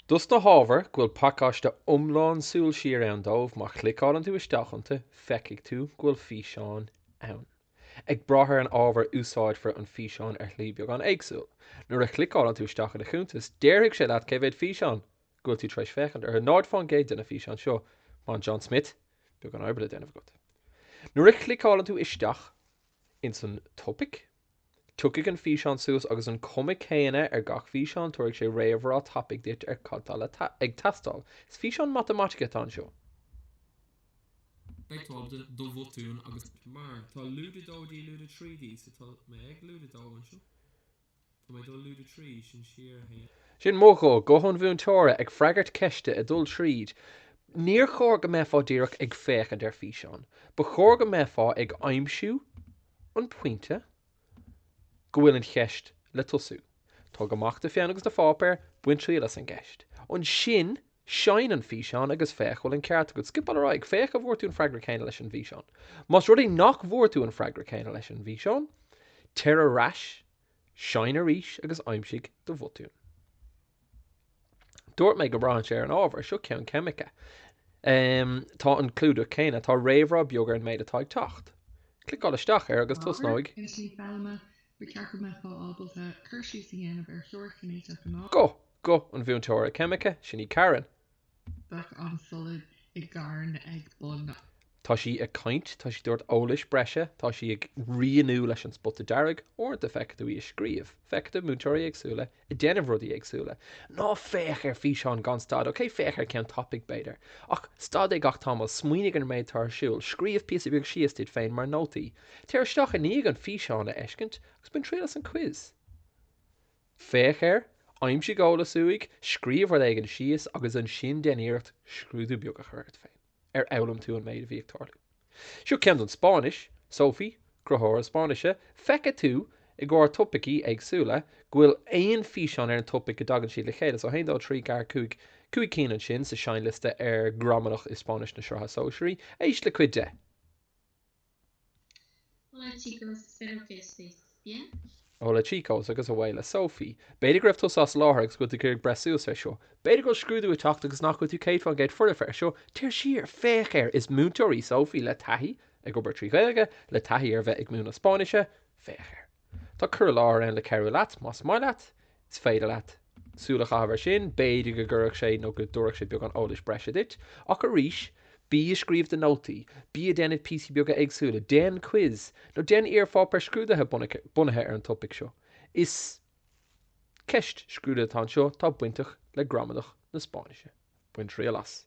Dus na hábhar ghfuil pacáiste umláin súil siar ann dómh má chlicáil tú isteachanta feiceigh tú ghfuil físeáin ann. Ag brathir an ábhar úsáid for an físeáin ar thlí beag an éagsúil. Nuair a chlicáil tú isteach na chúntas, déirigh sé leat céibhéad físeán ghfuil tú treis feiceant ar náid fáin géad duna físeán seo má John Smith beag an ábhar déanamh go. Nuair a chlicáil tú isteach in san topic, tuigh an físeán suas agus an cumic chéine ar gach físeán tuaigh sé réamhrá topic dit ar cadal ag tastal. Is físeán matematica tá seo. Beagtáil do bhotún agus mar tá lúda dódí lúda trídí sa tá mé ag lúda dáhan seo. Tá mé dó lúda trí sin siar hé. Sin mógó go hon bhún tóra ag freigart ceiste a dul tríd. Níor chóir go méfá díreach ag fécha ar físeán, ba chóir go méfá ag aimsiú an puinte go bhfuil an cheist le tosú. Tá go machta féin agus de fápéir buin trílas an gceist. An sin sein an físeán agus féchhfuil an ceart go skipal ará ag fécha bhórtún freigra chéine leis an bhíseán. Mas rudí nach bhórtún freigra chéine leis an bhíseán, tear a rais, sein a ríis agus aimsigh do bhotún. Dúirt méid go brahan sé ar an ábhar seo ceann cemice. Tá an clúdú chéine tá réamhrá beagar an méid atá ag tacht. Clicáil isteach ar agus tosnáig. Go an bhún tóra cemice sin í caran. Tá sí ag caint, tá sí dúirt ólis breise, tá sí ag rianú leis an spot a dearg, orintanta feictú í scríomh, feictú mútóirí agsúla, I déanamh rudí agsúla. Ná féach ar físeán gan stad, ok féach ar ceann topic beidir. Ach stad ag gach támal smuoinnig an méid tar siúil, scríomh píosa beag siastid féin mar nótaí. Tear isteach a níag an físeán a eiscint, agus bin trílas an quiz. Féach ar, aimsigh óla súig, scríomh ar ag an sias agus an sin déanaíocht scrúdú beag a chuirt féin. Ar elam tú an méid a bhíag tarla. Siú ceann an Spáis, Sophie, crothóir Spáise, feice tú I gcóir topicí agsúla, ghfuil éon físeán ar an topic a dagan siad le chéile, so haon dá trí gar cúig cían sin sa seinliste ar gramadach is Spáis na seortha sóisiirí, éis le cuid de. Hola chicos, espero que estéis bien. Hola chicos agus a bhile Sophie. Beidir greibh tú as láthragus go gur breúil sé seo. Beidir go scrúdú a tacht agus nach go tú céit fan géid fur fer seo, tíir siar féchéir is mútóirí Sophie le taithí ag go bar trí gailge le taithí ar bheith ag múna Spáise, féchéir. Tá cur láir an le ceirú leat, más mai leat, is féidir leat. Súla chahabhar sin, beidir go gurach sé nó go dúrach sé beag an ólis breise dit, ach a ríis, bí a scríomh de nótaí, bí a déanad písí beaga agsúla, déan quiz, nó déan ar fá per scrúdathe bunathe ar an topic seo. Is ceist scrúdathe tá seo tá buintach le gramadach na Spáise. Buin trí las.